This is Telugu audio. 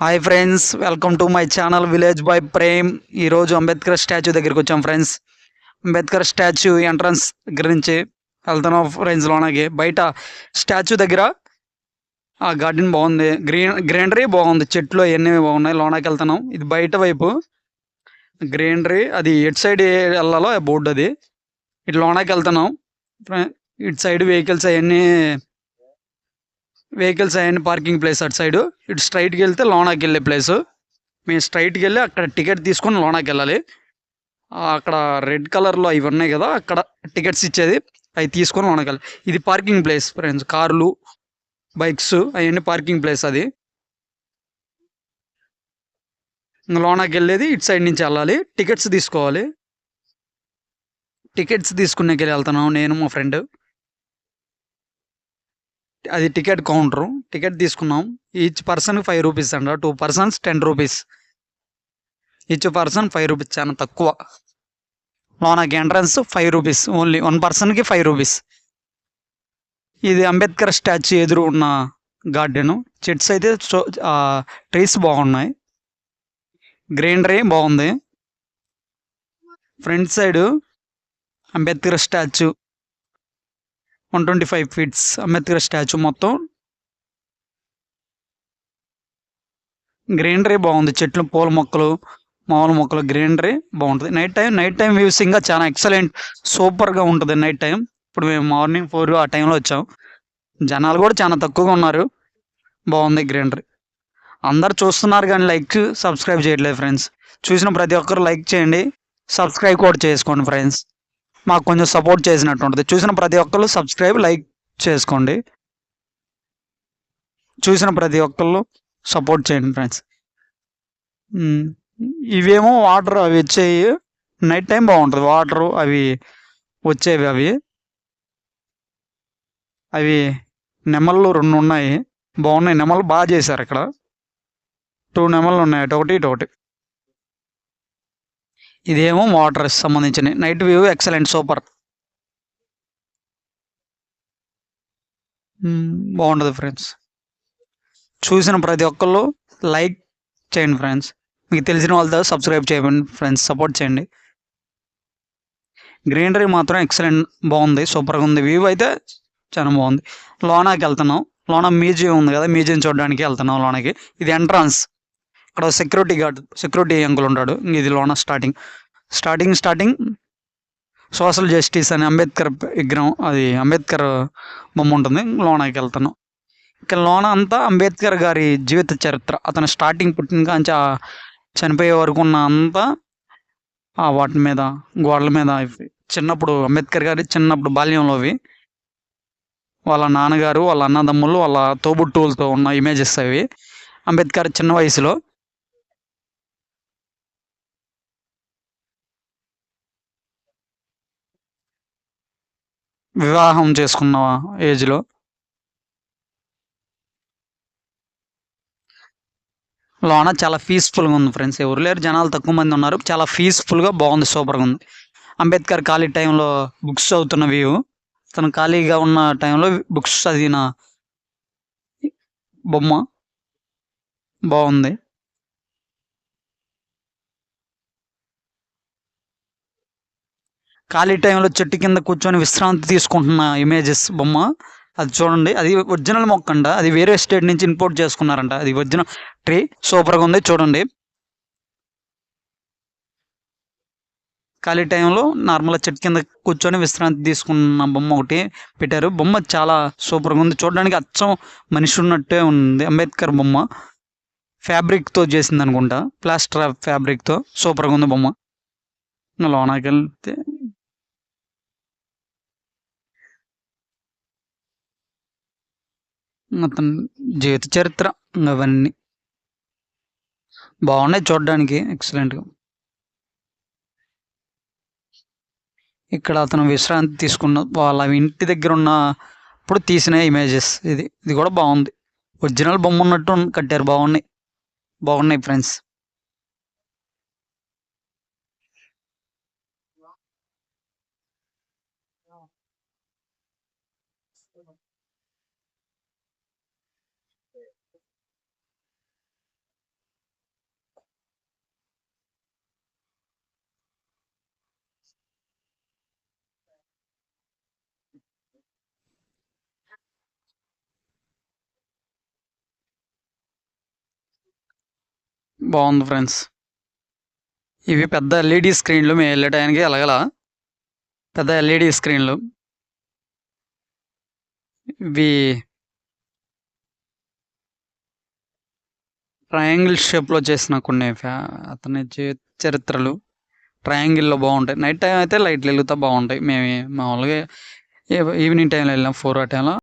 Hi friends, welcome to my channel village boy Prem. ఈరోజు అంబేద్కర్ స్టాచ్యూ దగ్గరికి వచ్చాం ఫ్రెండ్స్. అంబేద్కర్ స్టాచ్యూ ఎంట్రన్స్ దగ్గర నుంచి వెళ్తున్నాం ఫ్రెండ్స్. లోనకి బయట స్టాచ్యూ దగ్గర ఆ గార్డెన్ బాగుంది, గ్రీనరీ బాగుంది, చెట్లు అవన్నీ బాగున్నాయి. లోనకి వెళ్తున్నాం. ఇది బయట వైపు గ్రీనరీ, అది ఎటు సైడ్ వెళ్ళాలో బోర్డు అది. ఇటు లోనకి వెళ్తున్నాం. ఇటు సైడ్ వెహికల్స్ అవన్నీ పార్కింగ్ ప్లేస్ అటు సైడ్. ఇటు స్ట్రైట్కి వెళ్తే లోనాకి వెళ్ళే ప్లేస్. మేము స్ట్రైట్కి వెళ్ళి అక్కడ టికెట్ తీసుకొని లోనాకి వెళ్ళాలి. అక్కడ రెడ్ కలర్లో అవి ఉన్నాయి కదా, అక్కడ టికెట్స్ ఇచ్చేది, అవి తీసుకొని లోనకి వెళ్ళాలి. ఇది పార్కింగ్ ప్లేస్ ఫ్రెండ్స్. కార్లు, బైక్స్ అవన్నీ పార్కింగ్ ప్లేస్ అది. లోనాకి వెళ్ళేది ఇటు సైడ్ నుంచి వెళ్ళాలి. టికెట్స్ తీసుకోవాలి. టికెట్స్ తీసుకునేకి వెళ్తున్నాం నేను మా ఫ్రెండ్. అది టికెట్ కౌంటరు. టికెట్ తీసుకున్నాం. ఈచ్ పర్సన్ 5 రూపీస్ అంట. 2 persons 10 rupees. Each person 5 rupees, చాలా తక్కువ. లోనకి ఎంట్రన్స్ 5 రూపీస్, ఓన్లీ 1 పర్సన్కి 5 రూపీస్. ఇది అంబేద్కర్ స్టాచ్యూ ఎదురు ఉన్న గార్డెను. చెట్స్ అయితే ట్రీస్ బాగున్నాయి, గ్రీనరీ బాగుంది. Front side Ambedkar statue 125 feets Ambedkar statue మొత్తం. గ్రీనరీ బాగుంది, చెట్లు, పూల మొక్కలు, మామూలు మొక్కలు, గ్రీనరీ బాగుంటుంది. నైట్ టైం వ్యూస్ ఇంకా చాలా ఎక్సలెంట్, సూపర్గా ఉంటుంది నైట్ టైం. ఇప్పుడు మేము మార్నింగ్ 4 ఆ టైంలో వచ్చాం. జనాలు కూడా చాలా తక్కువగా ఉన్నారు. బాగుంది గ్రీనరీ. అందరు చూస్తున్నారు కానీ సబ్స్క్రైబ్ చేయట్లేదు ఫ్రెండ్స్. చూసిన ప్రతి ఒక్కరు లైక్ చేయండి, సబ్స్క్రైబ్ కూడా చేసుకోండి ఫ్రెండ్స్. మాకు కొంచెం సపోర్ట్ చేసినట్టు ఉంటుంది. చూసిన ప్రతి ఒక్కరు సబ్స్క్రైబ్, లైక్ చేసుకోండి. చూసిన ప్రతి ఒక్కళ్ళు సపోర్ట్ చేయండి ఫ్రెండ్స్. ఇవేమో వాటర్ అవి వచ్చేవి. నైట్ టైం బాగుంటుంది వాటర్ అవి వచ్చేవి. అవి అవి నెమళ్ళు 2 ఉన్నాయి, బాగున్నాయి. నెమళ్ళు బాగా చేశారు ఇక్కడ. 2 నెమళ్ళు ఉన్నాయి, ఒకటి ఇటొకటి. ఇదేమో వాటర్ సంబంధించిన నైట్ వ్యూ ఎక్సలెంట్, సూపర్. బాగుంటుంది ఫ్రెండ్స్. చూసిన ప్రతి ఒక్కళ్ళు లైక్ చేయండి ఫ్రెండ్స్. మీకు తెలిసిన వాళ్ళతో సబ్స్క్రైబ్ చేయండి ఫ్రెండ్స్, సపోర్ట్ చేయండి. గ్రీనరీ మాత్రం ఎక్సలెంట్, బాగుంది, సూపర్గా ఉంది. వ్యూ అయితే చాలా బాగుంది. లోనాకి వెళ్తున్నాం. లోన మ్యూజియం ఉంది కదా, మ్యూజియం చూడడానికి వెళ్తున్నాం లోనకి. ఇది ఎంట్రన్స్. ఇక్కడ సెక్యూరిటీ అంకుల్ ఉంటాడు. ఇది లోన స్టార్టింగ్ సోషల్ జస్టిస్ అని అంబేద్కర్ విగ్రహం, అది అంబేద్కర్ బొమ్మ ఉంటుంది. లోనకి వెళ్తున్నాం. ఇక్కడ లోన అంతా అంబేద్కర్ గారి జీవిత చరిత్ర. అతను స్టార్టింగ్ పుట్టిన కాంచి చనిపోయే వరకు ఉన్న అంతా వాటి మీద, గోడల మీద చిన్నప్పుడు అంబేద్కర్ గారి చిన్నప్పుడు బాల్యంలోవి, వాళ్ళ నాన్నగారు, వాళ్ళ అన్నదమ్ములు, వాళ్ళ తోబుట్టువులతో ఉన్న ఇమేజెస్ అవి. అంబేద్కర్ చిన్న వయసులో వివాహం చేసుకున్న ఏజ్లో. లోన చాలా పీస్ఫుల్గా ఉంది ఫ్రెండ్స్. ఎవరు లేరు, జనాలు తక్కువ మంది ఉన్నారు. చాలా పీస్ఫుల్గా బాగుంది, సూపర్గా ఉంది. అంబేద్కర్ ఖాళీ టైంలో బుక్స్ చదువుతున్న వ్యూ. తను ఖాళీగా ఉన్న టైంలో బుక్స్ చదివిన బొమ్మ బాగుంది. ఖాళీ టైంలో చెట్టు కింద కూర్చొని విశ్రాంతి తీసుకుంటున్న ఇమేజెస్ బొమ్మ. అది చూడండి, అది ఒరిజినల్ మొక్క అంట. అది వేరే స్టేట్ నుంచి ఇంపోర్ట్ చేసుకున్నారంట. అది ఒరిజినల్ ట్రీ, సూపర్గా ఉంది, చూడండి. ఖాళీ టైంలో నార్మల్గా చెట్టు కింద కూర్చొని విశ్రాంతి తీసుకున్న బొమ్మ ఒకటి పెట్టారు. బొమ్మ చాలా సూపర్గా ఉంది, చూడడానికి అచ్చం మనిషి ఉన్నట్టే ఉంది. అంబేద్కర్ బొమ్మ ఫ్యాబ్రిక్తో చేసింది అనుకుంటా, ప్లాస్టర్ ఆఫ్ ఫ్యాబ్రిక్తో. సూపర్గా ఉంది బొమ్మ. లోనాకి వెళ్తే అతని జీవిత చరిత్ర, అవన్నీ బాగున్నాయి చూడడానికి, ఎక్సలెంట్గా. ఇక్కడ అతను విశ్రాంతి తీసుకున్న వాళ్ళ ఇంటి దగ్గర ఉన్నప్పుడు తీసిన ఇమేజెస్. ఇది కూడా బాగుంది. ఒరిజినల్ బొమ్మ ఉన్నట్టు కట్టారు. బాగున్నాయి ఫ్రెండ్స్. బాగుంది ఫ్రెండ్స్. ఇవి పెద్ద ఎల్ఈడి స్క్రీన్లు, మేము వెళ్ళే టైంకి ఎలగల పెద్ద ఎల్ఈడి స్క్రీన్లు. ఇవి ట్రయాంగిల్ షేప్లో చేసిన కొన్ని అతని చరిత్రలు ట్రయాంగిల్లో బాగుంటాయి. నైట్ టైం అయితే లైట్లు వెలుగుతా బాగుంటాయి. మేము మామూలుగా ఈవినింగ్ టైంలో వెళ్ళాం 4 ఆ టైంలో.